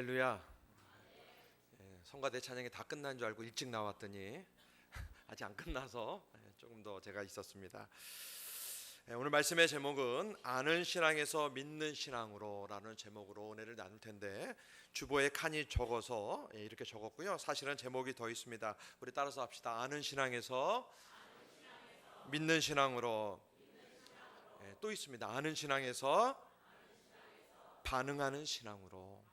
할렐루야. 성가대 찬양이 다 끝난 줄 알고 일찍 나왔더니 아직 안 끝나서 조금 더 제가 있었습니다. 오늘 말씀의 제목은 아는 신앙에서 믿는 신앙으로 라는 제목으로 은혜를 나눌 텐데, 주보에 칸이 적어서 이렇게 적었고요. 사실은 제목이 더 있습니다. 우리 따라서 합시다. 아는 신앙에서 믿는 신앙으로. 또 있습니다. 아는 신앙에서 반응하는 신앙으로.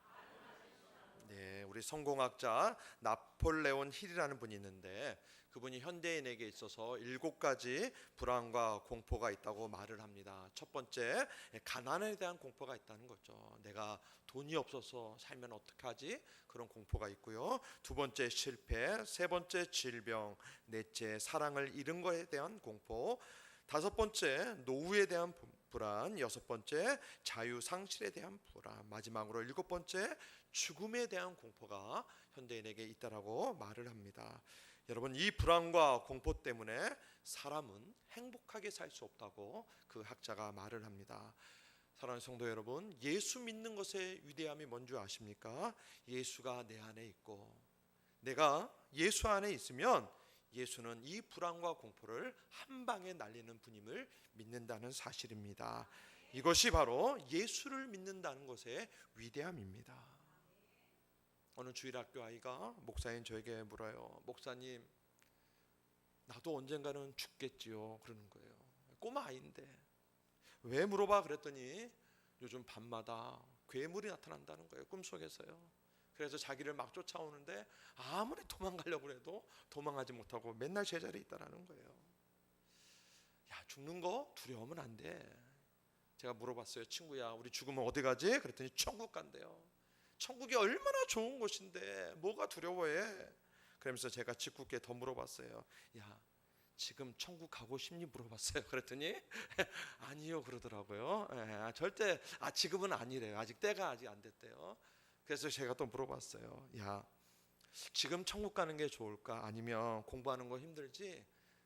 네, 우리 성공학자 나폴레온 힐이라는 분이 있는데, 그분이 현대인에게 있어서 7가지 불안과 공포가 있다고 말을 합니다. 첫 번째, 가난에 대한 공포가 있다는 거죠. 내가 돈이 없어서 살면 어떡하지? 그런 공포가 있고요. 두 번째, 실패. 세 번째, 질병. 넷째, 사랑을 잃은 것에 대한 공포. 다섯 번째, 노후에 대한 불안. 여섯 번째, 자유 상실에 대한 불안. 마지막으로 7번째, 죽음에 대한 공포가 현대인에게 있다라고 말을 합니다. 여러분, 이 불안과 공포 때문에 사람은 행복하게 살 수 없다고 그 학자가 말을 합니다. 사랑하는 성도 여러분, 예수 믿는 것의 위대함이 뭔지 아십니까? 예수가 내 안에 있고 내가 예수 안에 있으면 예수는 이 불안과 공포를 한 방에 날리는 분임을 믿는다는 사실입니다. 이것이 바로 예수를 믿는다는 것의 위대함입니다. 어느 주일학교 아이가 목사님 저에게 물어요. 목사님, 나도 언젠가는 죽겠지요? 그러는 거예요. 꼬마 아이인데. 왜 물어봐? 그랬더니 요즘 밤마다 괴물이 나타난다는 거예요. 꿈속에서요. 그래서 자기를 막 쫓아오는데 아무리 도망가려고 해도 도망가지 못하고 맨날 제자리에 있다라는 거예요. 야, 죽는 거 두려우면 안 돼. 제가 물어봤어요. 친구야, 우리 죽으면 어디 가지? 그랬더니 천국 간대요. 천국이 얼마나 좋은 곳인데 뭐가 두려워해? 그러면서 제가 짓궂게 더 물어봤어요. 야, 지금 천국 가고 싶니? 물어봤어요. 그랬더니 아니요 그러더라고요. 절대 지금은 아니래요. 아직 때가 아직 안 됐대요. 그래서 제가 또 물어봤어요. 야, 지금 천국 가는 게 좋을까? 아니면 공부하는 거 힘들지?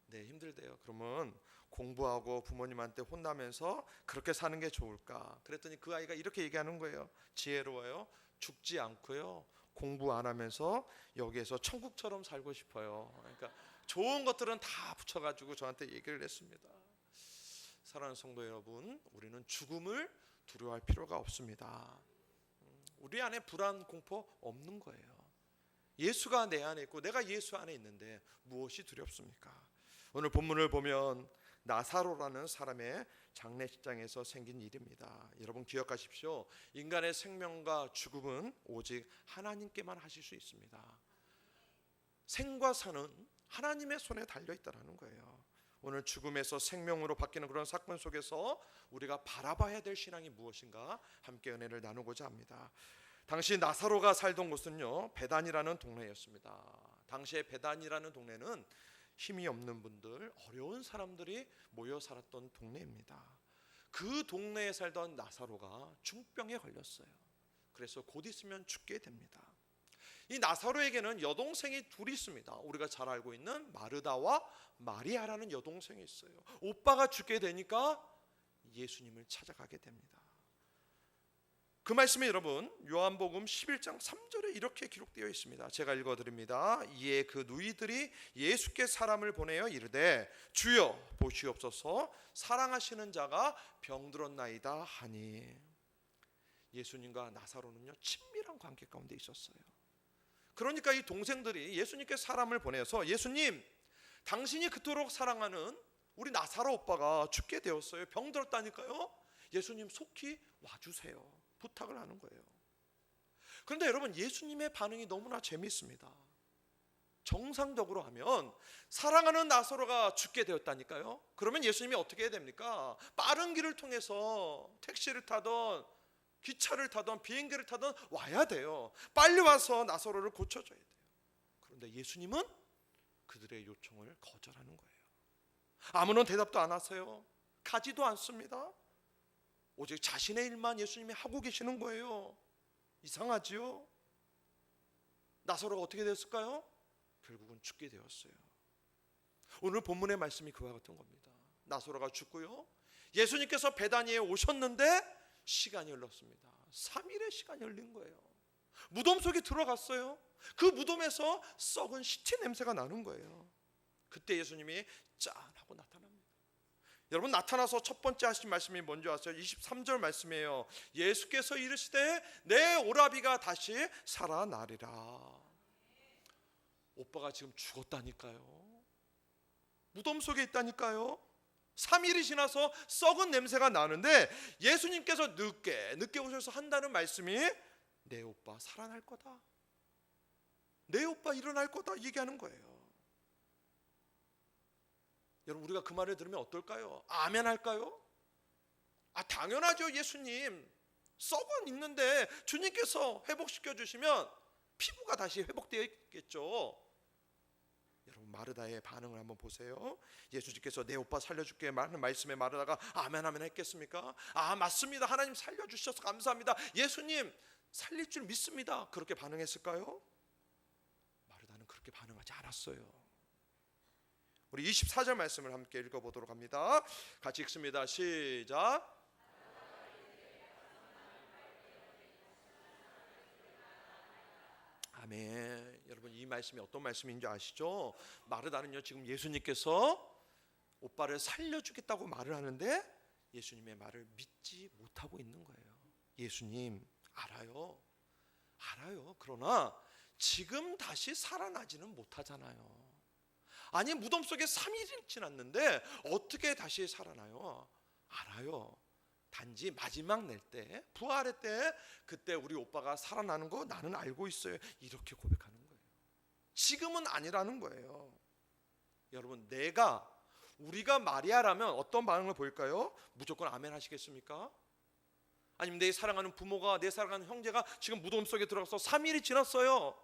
네, 힘들대요. 그러면 공부하고 부모님한테 혼나면서 그렇게 사는 게 좋을까? 그랬더니 그 아이가 이렇게 얘기하는 거예요. 지혜로워요. 죽지 않고요, 공부 안 하면서 여기에서 천국처럼 살고 싶어요. 그러니까 좋은 것들은 다 붙여가지고 저한테 얘기를 했습니다. 사랑하는 성도 여러분, 우리는 죽음을 두려워할 필요가 없습니다. 우리 안에 불안, 공포 없는 거예요. 예수가 내 안에 있고 내가 예수 안에 있는데 무엇이 두렵습니까? 오늘 본문을 보면 나사로라는 사람의 장례식장에서 생긴 일입니다. 여러분 기억하십시오. 인간의 생명과 죽음은 오직 하나님께만 하실 수 있습니다. 생과 사는 하나님의 손에 달려있다는 거예요. 오늘 죽음에서 생명으로 바뀌는 그런 사건 속에서 우리가 바라봐야 될 신앙이 무엇인가 함께 은혜를 나누고자 합니다. 당시 나사로가 살던 곳은요, 베단이라는 동네였습니다. 당시에 베단이라는 동네는 힘이 없는 분들, 어려운 사람들이 모여 살았던 동네입니다. 그 동네에 살던 나사로가 중병에 걸렸어요. 그래서 곧 있으면 죽게 됩니다. 이 나사로에게는 여동생이 둘이 있습니다. 우리가 잘 알고 있는 마르다와 마리아라는 여동생이 있어요. 오빠가 죽게 되니까 예수님을 찾아가게 됩니다. 그 말씀이 여러분 요한복음 11장 3절에 이렇게 기록되어 있습니다. 제가 읽어드립니다. 이에 그 누이들이 예수께 사람을 보내어 이르되 주여 보시옵소서, 사랑하시는 자가 병들었나이다 하니. 예수님과 나사로는요, 친밀한 관계 가운데 있었어요. 그러니까 이 동생들이 예수님께 사람을 보내서, 예수님, 당신이 그토록 사랑하는 우리 나사로 오빠가 죽게 되었어요. 병들었다니까요. 예수님 속히 와주세요. 부탁을 하는 거예요. 그런데 여러분, 예수님의 반응이 너무나 재미있습니다. 정상적으로 하면 사랑하는 나사로가 죽게 되었다니까요. 그러면 예수님이 어떻게 해야 됩니까? 빠른 길을 통해서 택시를 타던 기차를 타던 비행기를 타던 와야 돼요. 빨리 와서 나사로를 고쳐줘야 돼요. 그런데 예수님은 그들의 요청을 거절하는 거예요. 아무런 대답도 안 하세요. 가지도 않습니다. 오직 자신의 일만 예수님이 하고 계시는 거예요. 이상하지요? 나사로가 어떻게 됐을까요? 결국은 죽게 되었어요. 오늘 본문의 말씀이 그와 같은 겁니다. 나사로가 죽고요, 예수님께서 베다니에 오셨는데 시간이 흘렀습니다. 3일의 시간이 흘린 거예요. 무덤 속에 들어갔어요. 그 무덤에서 썩은 시체 냄새가 나는 거예요. 그때 예수님이 짠 하고 나타납니다. 여러분, 나타나서 첫 번째 하신 말씀이 뭔지 아세요? 23절 말씀이에요. 예수께서 이르시되 내 오라비가 다시 살아나리라. 오빠가 지금 죽었다니까요. 무덤 속에 있다니까요. 3일이 지나서 썩은 냄새가 나는데 예수님께서 늦게 오셔서 한다는 말씀이 내 오빠 살아날 거다, 내 오빠 일어날 거다 얘기하는 거예요. 여러분, 우리가 그 말을 들으면 어떨까요? 아멘 할까요? 당연하죠. 예수님 썩은 있는데 주님께서 회복시켜 주시면 피부가 다시 회복되어 있겠죠. 여러분, 마르다의 반응을 한번 보세요. 예수님께서 내 오빠 살려줄게 하는 말씀에 마르다가 아멘 아멘 했겠습니까? 맞습니다, 하나님 살려주셔서 감사합니다, 예수님 살릴 줄 믿습니다, 그렇게 반응했을까요? 마르다는 그렇게 반응하지 않았어요. 우리 24절 말씀을 함께 읽어보도록 합니다. 같이 읽습니다. 시작. 아멘. 여러분, 이 말씀이 어떤 말씀인지 아시죠? 마르다는요, 지금 예수님께서 오빠를 살려주겠다고 말을 하는데 예수님의 말을 믿지 못하고 있는 거예요. 예수님 알아요. 그러나 지금 다시 살아나지는 못하잖아요. 아니, 무덤 속에 3일이 지났는데 어떻게 다시 살아나요? 알아요. 단지 마지막 날 때, 부활의 때, 그때 우리 오빠가 살아나는 거 나는 알고 있어요. 이렇게 고백하는 거예요. 지금은 아니라는 거예요. 여러분, 우리가 마리아라면 어떤 반응을 보일까요? 무조건 아멘 하시겠습니까? 아니면 내 사랑하는 부모가, 내 사랑하는 형제가 지금 무덤 속에 들어가서 3일이 지났어요.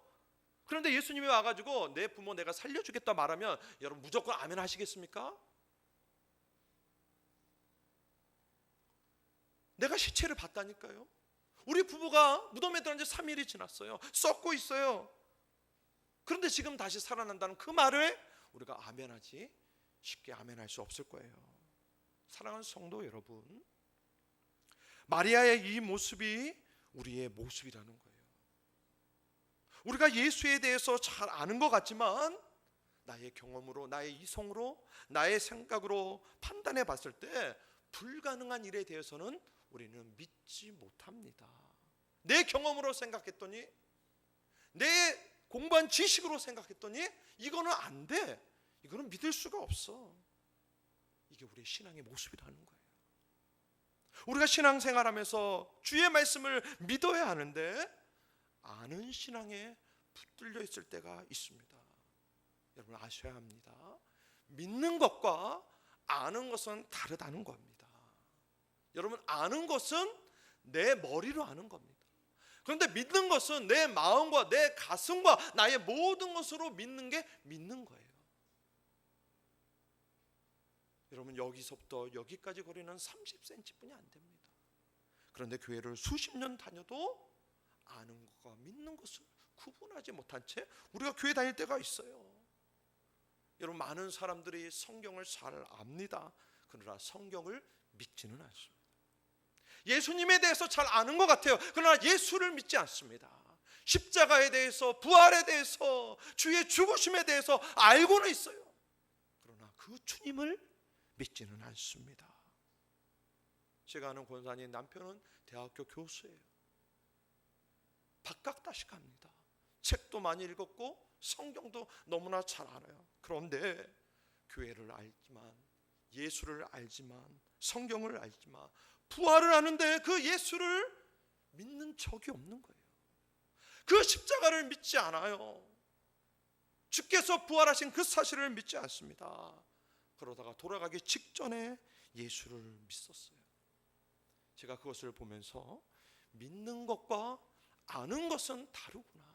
그런데 예수님이 와가지고 내 부모 내가 살려주겠다 말하면 여러분 무조건 아멘 하시겠습니까? 내가 시체를 봤다니까요. 우리 부부가 무덤에 들어간 지 3일이 지났어요. 썩고 있어요. 그런데 지금 다시 살아난다는 그 말을 우리가 아멘하지 쉽게 아멘할 수 없을 거예요. 사랑하는 성도 여러분, 마리아의 이 모습이 우리의 모습이라는 거예요. 우리가 예수에 대해서 잘 아는 것 같지만 나의 경험으로, 나의 이성으로, 나의 생각으로 판단해 봤을 때 불가능한 일에 대해서는 우리는 믿지 못합니다. 내 경험으로 생각했더니, 내 공부한 지식으로 생각했더니 이거는 안 돼, 이거는 믿을 수가 없어. 이게 우리의 신앙의 모습이라는 거예요. 우리가 신앙생활하면서 주의 말씀을 믿어야 하는데 아는 신앙에 붙들려 있을 때가 있습니다. 여러분 아셔야 합니다. 믿는 것과 아는 것은 다르다는 겁니다. 여러분, 아는 것은 내 머리로 아는 겁니다. 그런데 믿는 것은 내 마음과 내 가슴과 나의 모든 것으로 믿는 게 믿는 거예요. 여러분, 여기서부터 여기까지 거리는 30cm뿐이 안 됩니다. 그런데 교회를 수십 년 다녀도 아는 것과 믿는 것을 구분하지 못한 채 우리가 교회 다닐 때가 있어요. 여러분, 많은 사람들이 성경을 잘 압니다. 그러나 성경을 믿지는 않습니다. 예수님에 대해서 잘 아는 것 같아요. 그러나 예수를 믿지 않습니다. 십자가에 대해서, 부활에 대해서, 주의 죽으심에 대해서 알고는 있어요. 그러나 그 주님을 믿지는 않습니다. 제가 아는 권사님 남편은 대학교 교수예요. 박학다식합니다. 책도 많이 읽었고 성경도 너무나 잘 알아요. 그런데 교회를 알지만, 예수를 알지만, 성경을 알지만, 부활을 아는데 그 예수를 믿는 적이 없는 거예요. 그 십자가를 믿지 않아요. 주께서 부활하신 그 사실을 믿지 않습니다. 그러다가 돌아가기 직전에 예수를 믿었어요. 제가 그것을 보면서 믿는 것과 아는 것은 다르구나.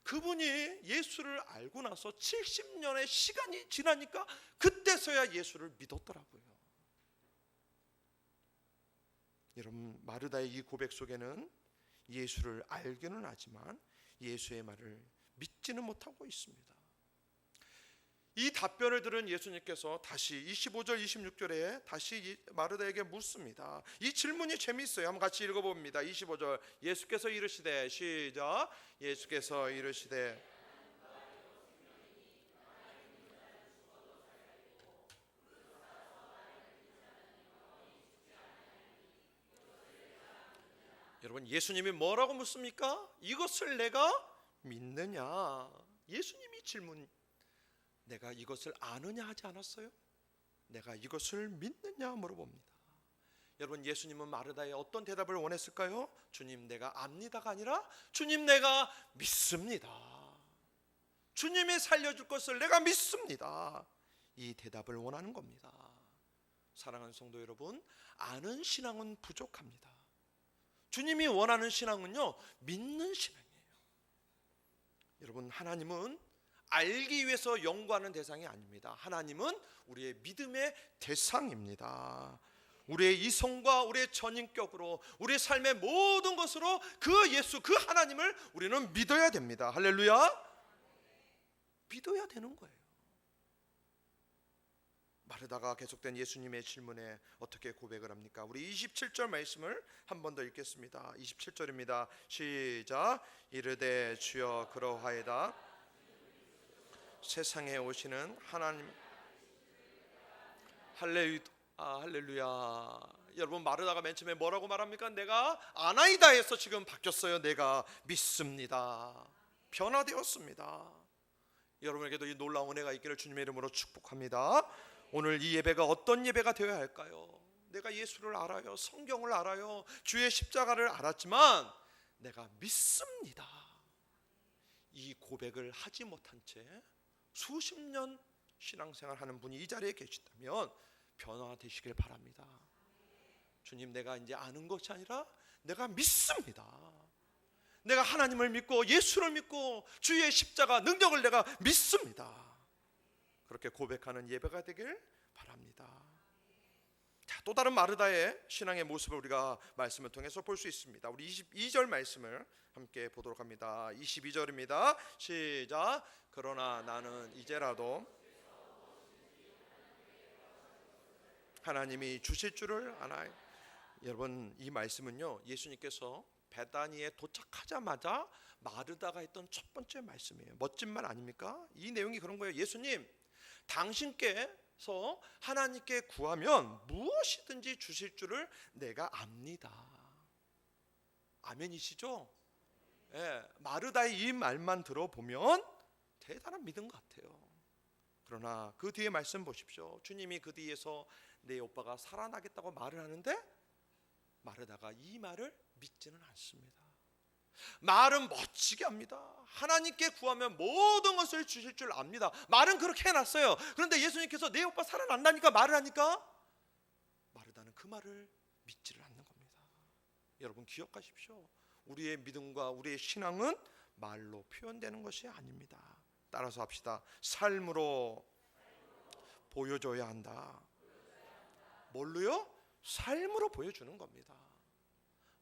그분이 예수를 알고 나서 70년의 시간이 지나니까 그때서야 예수를 믿었더라고요. 여러분, 마르다의 이 고백 속에는 예수를 알기는 하지만 예수의 말을 믿지는 못하고 있습니다. 이 답변을 들은 예수님께서 다시 25절 26절에 다시 마르다에게 묻습니다. 이 질문이 재미있어요. 한번 같이 읽어봅니다. 25절 예수께서 이르시되, 시작. 예수께서 이르시되 여러분, 예수님이 뭐라고 묻습니까? 이것을 내가 믿느냐? 예수님이 질문, 내가 이것을 아느냐 하지 않았어요? 내가 이것을 믿느냐 물어봅니다. 여러분, 예수님은 마르다의 어떤 대답을 원했을까요? 주님, 내가 압니다가 아니라 주님, 내가 믿습니다. 주님이 살려줄 것을 내가 믿습니다. 이 대답을 원하는 겁니다. 사랑하는 성도 여러분, 아는 신앙은 부족합니다. 주님이 원하는 신앙은요, 믿는 신앙이에요. 여러분, 하나님은 알기 위해서 연구하는 대상이 아닙니다. 하나님은 우리의 믿음의 대상입니다. 우리의 이성과 우리의 전인격으로, 우리의 삶의 모든 것으로 그 예수, 그 하나님을 우리는 믿어야 됩니다. 할렐루야. 믿어야 되는 거예요. 마르다가 계속된 예수님의 질문에 어떻게 고백을 합니까? 우리 27절 말씀을 한 번 더 읽겠습니다. 27절입니다. 시작. 이르되 주여 그러하이다. 세상에 오시는 하나님. 할렐루야. 여러분, 마르다가 맨 처음에 뭐라고 말합니까? 내가 아나이다 해서 지금 바뀌었어요. 내가 믿습니다. 변화되었습니다. 여러분에게도 이 놀라운 은혜가 있기를 주님의 이름으로 축복합니다. 오늘 이 예배가 어떤 예배가 되어야 할까요? 내가 예수를 알아요. 성경을 알아요. 주의 십자가를 알았지만 내가 믿습니다. 이 고백을 하지 못한 채 수십 년 신앙생활 하는 분이 이 자리에 계시다면 변화되시길 바랍니다. 주님, 내가 이제 아는 것이 아니라 내가 믿습니다. 내가 하나님을 믿고 예수를 믿고 주의 십자가 능력을 내가 믿습니다. 그렇게 고백하는 예배가 되길 바랍니다. 자, 또 다른 마르다의 신앙의 모습을 우리가 말씀을 통해서 볼 수 있습니다. 우리 22절 말씀을 함께 보도록 합니다. 22절입니다. 시작. 그러나 나는 이제라도 하나님이 주실 줄을 아나요. 여러분, 이 말씀은요, 예수님께서 베다니에 도착하자마자 마르다가 했던 첫 번째 말씀이에요. 멋진 말 아닙니까? 이 내용이 그런 거예요. 예수님, 당신께서 하나님께 구하면 무엇이든지 주실 줄을 내가 압니다. 아멘이시죠? 예, 마르다의 이 말만 들어보면 대단한 믿음 같아요. 그러나 그 뒤에 말씀 보십시오. 주님이 그 뒤에서 내 오빠가 살아나겠다고 말을 하는데 마르다가 이 말을 믿지는 않습니다. 말은 멋지게 합니다. 하나님께 구하면 모든 것을 주실 줄 압니다. 말은 그렇게 해놨어요. 그런데 예수님께서 내 오빠 살아난다니까 말을 하니까 마르다는 그 말을 믿지를 않는 겁니다. 여러분, 기억하십시오. 우리의 믿음과 우리의 신앙은 말로 표현되는 것이 아닙니다. 따라서 합시다. 삶으로 보여줘야 한다. 뭘로요? 삶으로 보여주는 겁니다.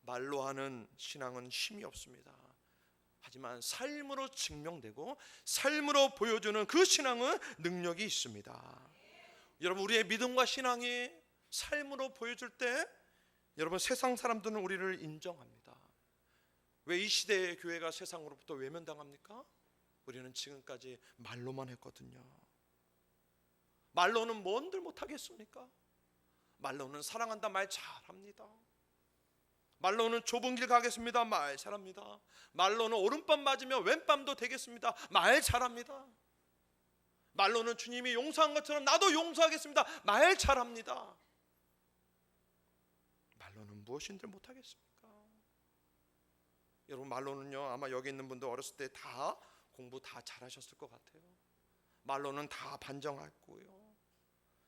말로 하는 신앙은 힘이 없습니다. 하지만 삶으로 증명되고 삶으로 보여주는 그 신앙은 능력이 있습니다. 여러분, 우리의 믿음과 신앙이 삶으로 보여줄 때 여러분, 세상 사람들은 우리를 인정합니다. 왜 이 시대의 교회가 세상으로부터 외면당합니까? 우리는 지금까지 말로만 했거든요. 말로는 뭔들 못하겠습니까? 말로는 사랑한다 말 잘합니다. 말로는 좁은 길 가겠습니다. 말 잘합니다. 말로는 오른밤 맞으면 왼밤도 되겠습니다. 말 잘합니다. 말로는 주님이 용서한 것처럼 나도 용서하겠습니다. 말 잘합니다. 말로는 무엇인들 못하겠습니까? 여러분, 말로는요, 아마 여기 있는 분들 어렸을 때 다 공부 다 잘하셨을 것 같아요. 말로는 다 반정했고요.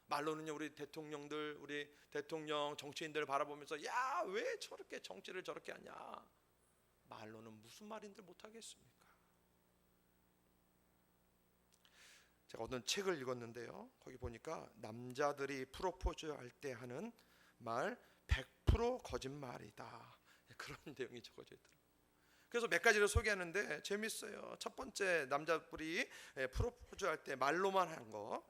말로는요, 우리 대통령들, 우리 대통령 정치인들을 바라보면서 야, 왜 저렇게 정치를 저렇게 하냐. 말로는 무슨 말인들 못하겠습니까? 제가 어떤 책을 읽었는데요, 거기 보니까 남자들이 프로포즈 할 때 하는 말 100% 거짓말이다, 그런 내용이 적어져 있더라고요. 그래서 몇 가지를 소개하는데 재밌어요. 첫 번째, 남자분이 프로포즈 할 때 말로만 한 거,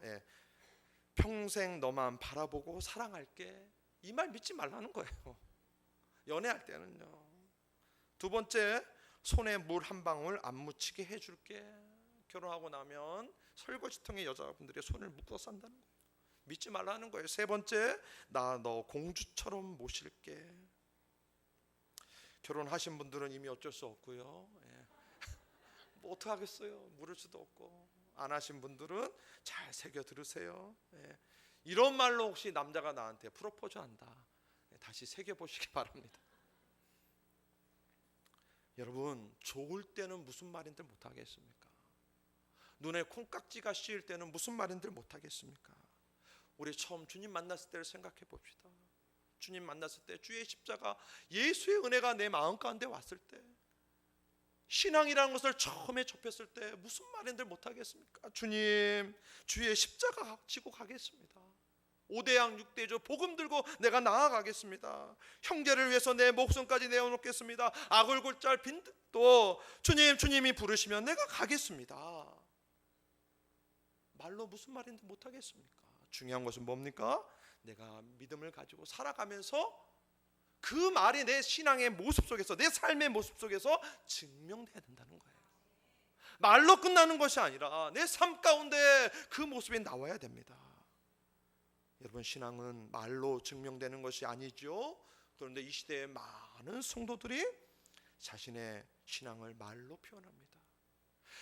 평생 너만 바라보고 사랑할게, 이 말 믿지 말라는 거예요. 연애할 때는요. 두 번째, 손에 물 한 방울 안 묻히게 해줄게. 결혼하고 나면 설거지통에 여자분들의 손을 묶어 산다는 거예요. 믿지 말라는 거예요. 세 번째, 나 너 공주처럼 모실게. 결혼하신 분들은 이미 어쩔 수 없고요. 뭐 어떡하겠어요. 물을 수도 없고. 안 하신 분들은 잘 새겨 들으세요. 이런 말로 혹시 남자가 나한테 프로포즈 한다, 다시 새겨 보시기 바랍니다. 여러분, 좋을 때는 무슨 말인들 못하겠습니까? 눈에 콩깍지가 씌일 때는 무슨 말인들 못하겠습니까? 우리 처음 주님 만났을 때를 생각해 봅시다. 주님 만났을 때 주의 십자가, 예수의 은혜가 내 마음 가운데 왔을 때, 신앙이라는 것을 처음에 접했을 때 무슨 말인들 못하겠습니까? 주님, 주의 십자가 지고 가겠습니다. 5대양 6대조 복음 들고 내가 나아가겠습니다. 형제를 위해서 내 목숨까지 내어놓겠습니다. 악을 골짤 빈듯도 주님이 부르시면 내가 가겠습니다. 말로 무슨 말인지 못하겠습니까? 중요한 것은 뭡니까? 내가 믿음을 가지고 살아가면서 그 말이 내 신앙의 모습 속에서, 내 삶의 모습 속에서 증명돼야 된다는 거예요. 말로 끝나는 것이 아니라 내 삶 가운데 그 모습이 나와야 됩니다. 여러분, 신앙은 말로 증명되는 것이 아니죠. 그런데 이 시대의 많은 성도들이 자신의 신앙을 말로 표현합니다.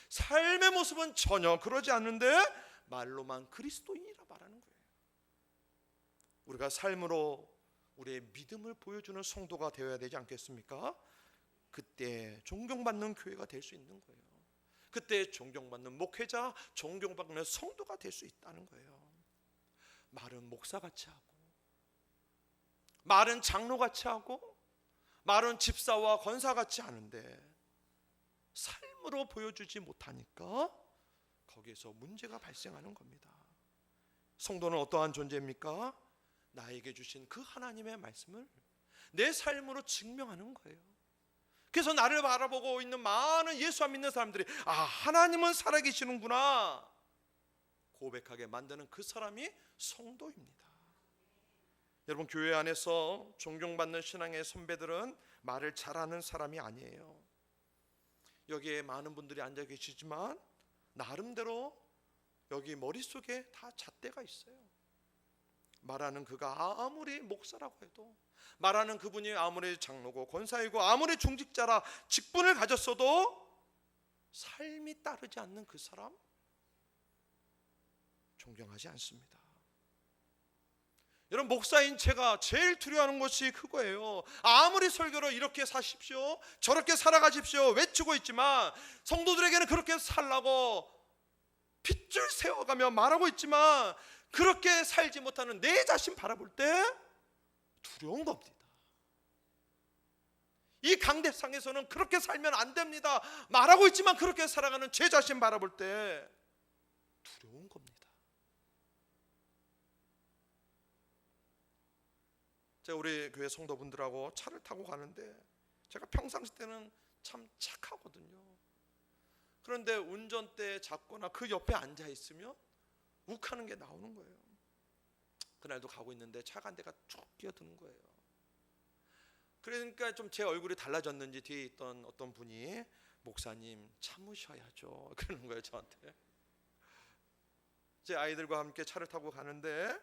삶의 모습은 전혀 그러지 않는데 말로만 그리스도인이라 말하는 거예요. 우리가 삶으로 우리의 믿음을 보여주는 성도가 되어야 되지 않겠습니까? 그때 존경받는 교회가 될 수 있는 거예요. 그때 존경받는 목회자, 존경받는 성도가 될 수 있다는 거예요. 말은 목사같이 하고, 말은 장로같이 하고, 말은 집사와 권사같이 하는데 삶으로 보여주지 못하니까 거기에서 문제가 발생하는 겁니다. 성도는 어떠한 존재입니까? 나에게 주신 그 하나님의 말씀을 내 삶으로 증명하는 거예요. 그래서 나를 바라보고 있는 많은 예수 안 믿는 사람들이, 아, 하나님은 살아계시는구나 고백하게 만드는 그 사람이 성도입니다. 여러분, 교회 안에서 존경받는 신앙의 선배들은 말을 잘하는 사람이 아니에요. 여기에 많은 분들이 앉아 계시지만 나름대로 여기 머릿속에 다 잣대가 있어요. 말하는 그가 아무리 목사라고 해도, 말하는 그분이 아무리 장로고 권사이고 아무리 중직자라 직분을 가졌어도 삶이 따르지 않는 그 사람 존경하지 않습니다. 여러분, 목사인 제가 제일 두려워하는 것이 그거예요. 아무리 설교로 이렇게 사십시오, 저렇게 살아가십시오 외치고 있지만, 성도들에게는 그렇게 살라고 핏줄 세워가며 말하고 있지만 그렇게 살지 못하는 내 자신 바라볼 때 두려운 겁니다. 이 강대상에서는 그렇게 살면 안 됩니다 말하고 있지만 그렇게 살아가는 제 자신 바라볼 때 두려운 겁니다. 제가 우리 교회 성도분들하고 차를 타고 가는데, 제가 평상시 때는 참 착하거든요. 그런데 운전대 잡거나 그 옆에 앉아 있으면 욱하는 게 나오는 거예요. 그날도 가고 있는데 차가 한 대가 쭉 끼어드는 거예요. 그러니까 좀 제 얼굴이 달라졌는지 뒤에 있던 어떤 분이, 목사님 참으셔야죠 그러는 거예요 저한테. 제 아이들과 함께 차를 타고 가는데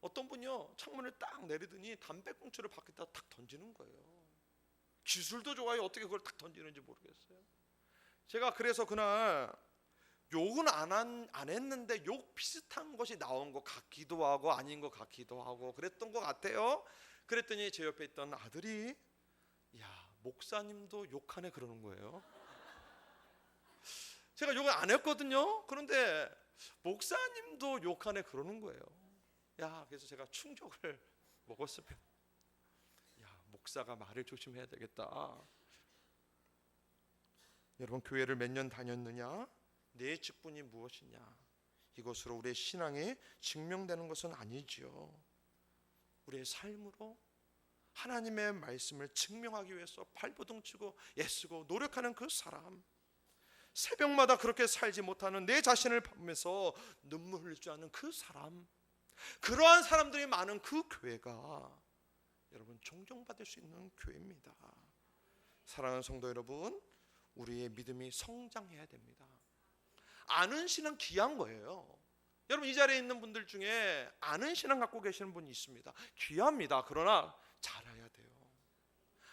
어떤 분이요, 창문을 딱 내리더니 담배꽁초를 밖에다 탁 던지는 거예요. 기술도 좋아요. 어떻게 그걸 탁 던지는지 모르겠어요. 제가 그래서 그날 욕은 안 했는데 욕 비슷한 것이 나온 것 같기도 하고 아닌 것 같기도 하고 그랬던 것 같아요. 그랬더니 제 옆에 있던 아들이, 야, 목사님도 욕하네 그러는 거예요. 제가 욕을 안 했거든요. 그런데 목사님도 욕하네 그러는 거예요. 야, 그래서 제가 충격을 먹었어요. 야, 목사가 말을 조심해야 되겠다. 여러분, 교회를 몇 년 다녔느냐, 내 직분이 무엇이냐, 이것으로 우리의 신앙이 증명되는 것은 아니지요. 우리의 삶으로 하나님의 말씀을 증명하기 위해서 발버둥 치고 애쓰고 노력하는 그 사람, 새벽마다 그렇게 살지 못하는 내 자신을 보면서 눈물 흘릴 줄 아는 그 사람, 그러한 사람들이 많은 그 교회가 여러분 존경받을 수 있는 교회입니다. 사랑하는 성도 여러분, 우리의 믿음이 성장해야 됩니다. 아는 신앙 귀한 거예요. 여러분 이 자리에 있는 분들 중에 아는 신앙 갖고 계시는 분이 있습니다. 귀합니다. 그러나 잘해야 돼요.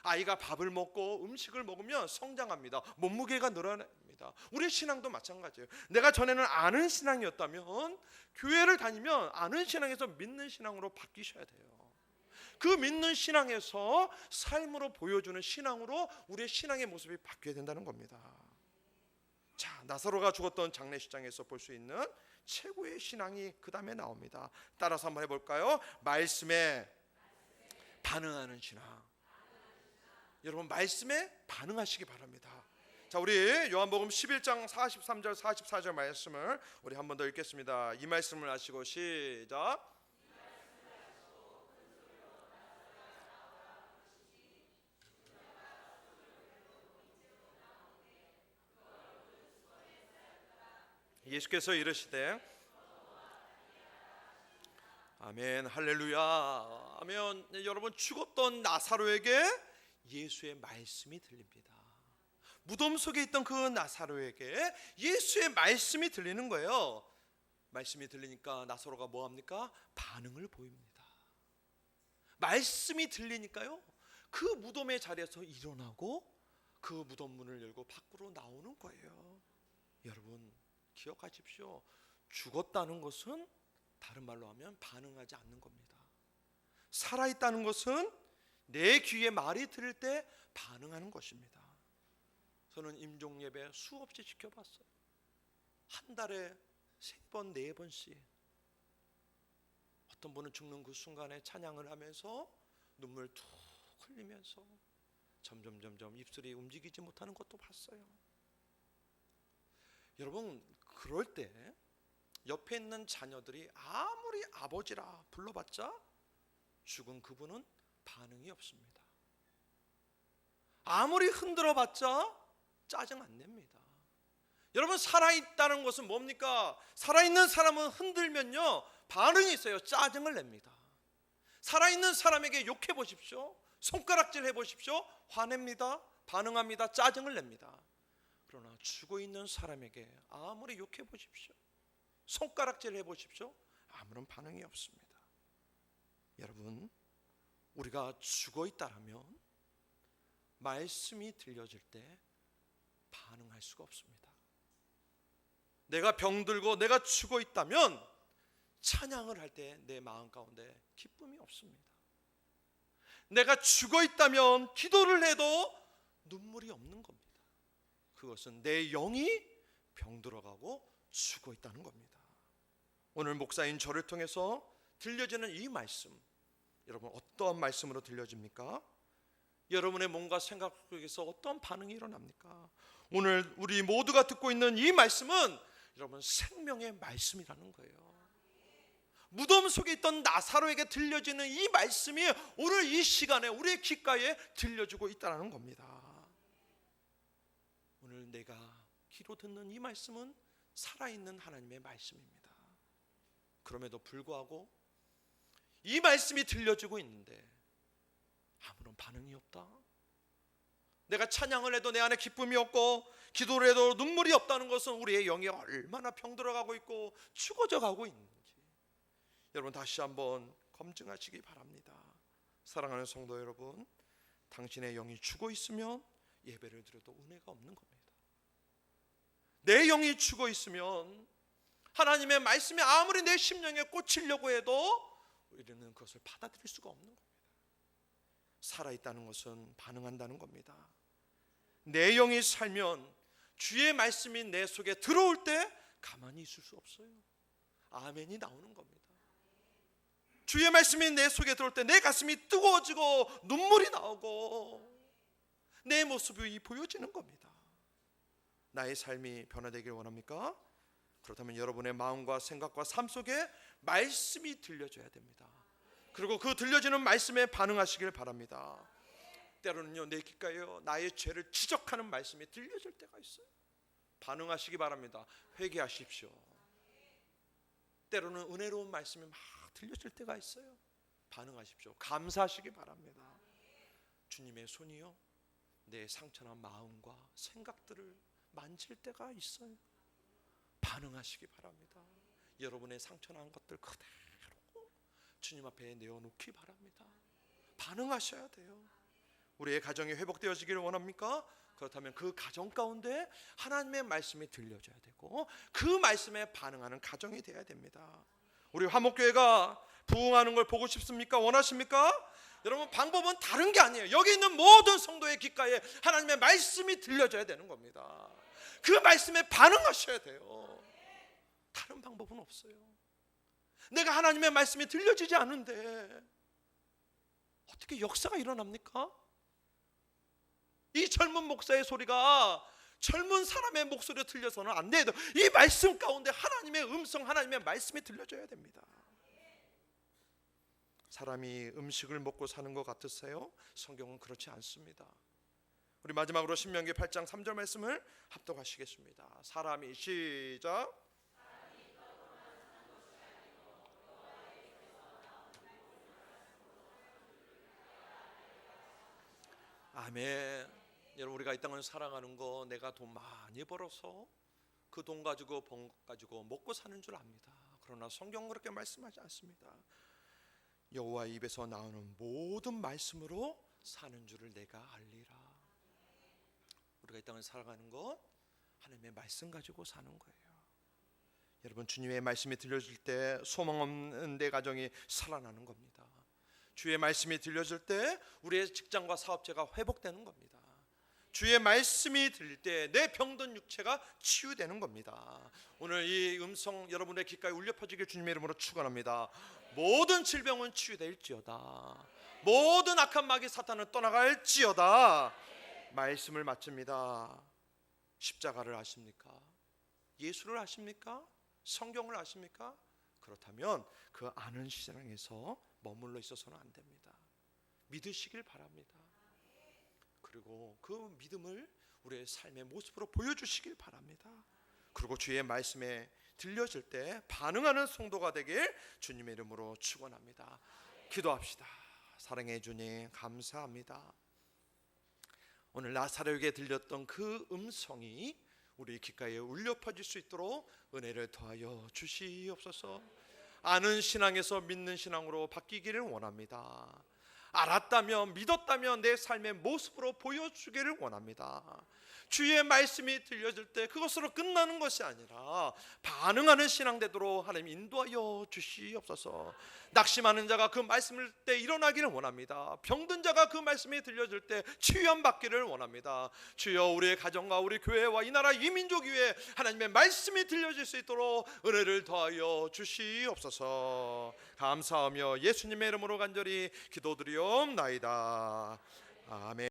아이가 밥을 먹고 음식을 먹으면 성장합니다. 몸무게가 늘어납니다. 우리 신앙도 마찬가지예요. 내가 전에는 아는 신앙이었다면 교회를 다니면 아는 신앙에서 믿는 신앙으로 바뀌셔야 돼요. 그 믿는 신앙에서 삶으로 보여주는 신앙으로 우리의 신앙의 모습이 바뀌어야 된다는 겁니다. 자, 나사로가 죽었던 장례식장에서 볼 수 있는 최고의 신앙이 그 다음에 나옵니다. 따라서 한번 해볼까요? 말씀에 반응하는 신앙. 여러분 말씀에 반응하시기 바랍니다. 자, 우리 요한복음 11장 43절 44절 말씀을 우리 한 번 더 읽겠습니다. 이 말씀을 하시고 시작. 예수께서 이르시되 아멘, 할렐루야, 아멘. 여러분 죽었던 나사로에게 예수의 말씀이 들립니다. 무덤 속에 있던 그 나사로에게 예수의 말씀이 들리는 거예요. 말씀이 들리니까 나사로가 뭐합니까? 반응을 보입니다. 말씀이 들리니까요, 그 무덤의 자리에서 일어나고 그 무덤 문을 열고 밖으로 나오는 거예요. 여러분 기억하십시오. 죽었다는 것은 다른 말로 하면 반응하지 않는 겁니다. 살아있다는 것은 내 귀에 말이 들을 때 반응하는 것입니다. 저는 임종 예배 수없이 지켜봤어요. 한 달에 3번, 4번씩. 어떤 분은 죽는 그 순간에 찬양을 하면서 눈물 툭 흘리면서 점점 입술이 움직이지 못하는 것도 봤어요. 여러분 그럴 때 옆에 있는 자녀들이 아무리 아버지라 불러봤자 죽은 그분은 반응이 없습니다. 아무리 흔들어봤자 짜증 안 냅니다. 여러분 살아있다는 것은 뭡니까? 살아있는 사람은 흔들면요 반응이 있어요. 짜증을 냅니다. 살아있는 사람에게 욕해 보십시오. 손가락질 해보십시오. 화냅니다. 반응합니다. 짜증을 냅니다. 그러나 죽어있는 사람에게 아무리 욕해 보십시오, 손가락질 해보십시오, 아무런 반응이 없습니다. 여러분 우리가 죽어있다면 말씀이 들려질 때 반응할 수가 없습니다. 내가 병들고 내가 죽어있다면 찬양을 할 때 내 마음 가운데 기쁨이 없습니다. 내가 죽어있다면 기도를 해도 눈물이 없는 겁니다. 그것은 내 영이 병들어가고 죽어있다는 겁니다. 오늘 목사인 저를 통해서 들려지는 이 말씀, 여러분 어떠한 말씀으로 들려집니까? 여러분의 몸과 생각 속에서 어떤 반응이 일어납니까? 오늘 우리 모두가 듣고 있는 이 말씀은 여러분 생명의 말씀이라는 거예요. 무덤 속에 있던 나사로에게 들려지는 이 말씀이 오늘 이 시간에 우리의 귓가에 들려주고 있다는 겁니다. 오늘 내가 귀로 듣는 이 말씀은 살아있는 하나님의 말씀입니다. 그럼에도 불구하고 이 말씀이 들려주고 있는데 아무런 반응이 없다. 내가 찬양을 해도 내 안에 기쁨이 없고 기도를 해도 눈물이 없다는 것은 우리의 영이 얼마나 병들어가고 있고 죽어져 가고 있는지 여러분 다시 한번 검증하시기 바랍니다. 사랑하는 성도 여러분, 당신의 영이 죽어 있으면 예배를 드려도 은혜가 없는 겁니다. 내 영이 죽어 있으면 하나님의 말씀이 아무리 내 심령에 꽂히려고 해도 우리는 그것을 받아들일 수가 없는 겁니다. 살아있다는 것은 반응한다는 겁니다. 내 영이 살면 주의 말씀이 내 속에 들어올 때 가만히 있을 수 없어요. 아멘이 나오는 겁니다. 주의 말씀이 내 속에 들어올 때 내 가슴이 뜨거워지고 눈물이 나오고 내 모습이 보여지는 겁니다. 나의 삶이 변화되길 원합니까? 그렇다면 여러분의 마음과 생각과 삶 속에 말씀이 들려줘야 됩니다. 그리고 그 들려지는 말씀에 반응하시길 바랍니다. 때로는요, 내 귓가에요, 나의 죄를 지적하는 말씀이 들려질 때가 있어요. 반응하시기 바랍니다. 회개하십시오. 때로는 은혜로운 말씀이 막 들려질 때가 있어요. 반응하십시오. 감사하시기 바랍니다. 주님의 손이요, 내 상처난 마음과 생각들을 만질 때가 있어요. 반응하시기 바랍니다. 여러분의 상처난 것들 그대로 주님 앞에 내어놓기 바랍니다. 반응하셔야 돼요. 우리의 가정이 회복되어지기를 원합니까? 그렇다면 그 가정 가운데 하나님의 말씀이 들려져야 되고 그 말씀에 반응하는 가정이 되어야 됩니다. 우리 화목교회가 부흥하는 걸 보고 싶습니까? 원하십니까? 여러분, 방법은 다른 게 아니에요. 여기 있는 모든 성도의 귓가에 하나님의 말씀이 들려져야 되는 겁니다. 그 말씀에 반응하셔야 돼요. 다른 방법은 없어요. 내가 하나님의 말씀이 들려지지 않은데 어떻게 역사가 일어납니까? 이 젊은 목사의 소리가 젊은 사람의 목소리로 들려서는 안 돼요. 이 말씀 가운데 하나님의 음성, 하나님의 말씀이 들려져야 됩니다. 사람이 음식을 먹고 사는 것 같으세요? 성경은 그렇지 않습니다. 우리 마지막으로 신명기 8장 3절 말씀을 합독하시겠습니다. 사람이 시작. 아멘. 여러분, 우리가 이 땅을 살아가는 거 내가 돈 많이 벌어서 그 돈 가지고 번 것 가지고 먹고 사는 줄 압니다. 그러나 성경은 그렇게 말씀하지 않습니다. 여호와 입에서 나오는 모든 말씀으로 사는 줄을 내가 알리라. 우리가 이 땅을 살아가는 것 하나님의 말씀 가지고 사는 거예요. 여러분, 주님의 말씀이 들려질 때 소망 없는 내 가정이 살아나는 겁니다. 주의 말씀이 들려질 때 우리의 직장과 사업체가 회복되는 겁니다. 주의 말씀이 들릴 때 내 병든 육체가 치유되는 겁니다. 오늘 이 음성 여러분의 귓가에 울려 퍼지길 주님의 이름으로 축원합니다. 모든 질병은 치유될지어다. 모든 악한 마귀 사탄은 떠나갈지어다. 말씀을 마칩니다. 십자가를 아십니까? 예수를 아십니까? 성경을 아십니까? 그렇다면 그 아는 신앙에서 머물러 있어서는 안 됩니다. 믿으시길 바랍니다. 그리고 그 믿음을 우리의 삶의 모습으로 보여주시길 바랍니다. 그리고 주의 말씀에 들려질 때 반응하는 성도가 되길 주님의 이름으로 축원합니다. 기도합시다. 사랑의 주님, 감사합니다. 오늘 나사로에게 들렸던 그 음성이 우리 귓가에 울려 퍼질 수 있도록 은혜를 더하여 주시옵소서. 아는 신앙에서 믿는 신앙으로 바뀌기를 원합니다. 알았다면, 믿었다면 내 삶의 모습으로 보여주기를 원합니다. 주의 말씀이 들려질 때 그것으로 끝나는 것이 아니라 반응하는 신앙 되도록 하나님 인도하여 주시옵소서. 낙심하는 자가 그 말씀을 때 일어나기를 원합니다. 병든 자가 그 말씀이 들려질 때 치유함 받기를 원합니다. 주여, 우리의 가정과 우리 교회와 이 나라 이 민족 위에 하나님의 말씀이 들려질 수 있도록 은혜를 더하여 주시옵소서. 감사하며 예수님의 이름으로 간절히 기도드리옵나이다. 아멘.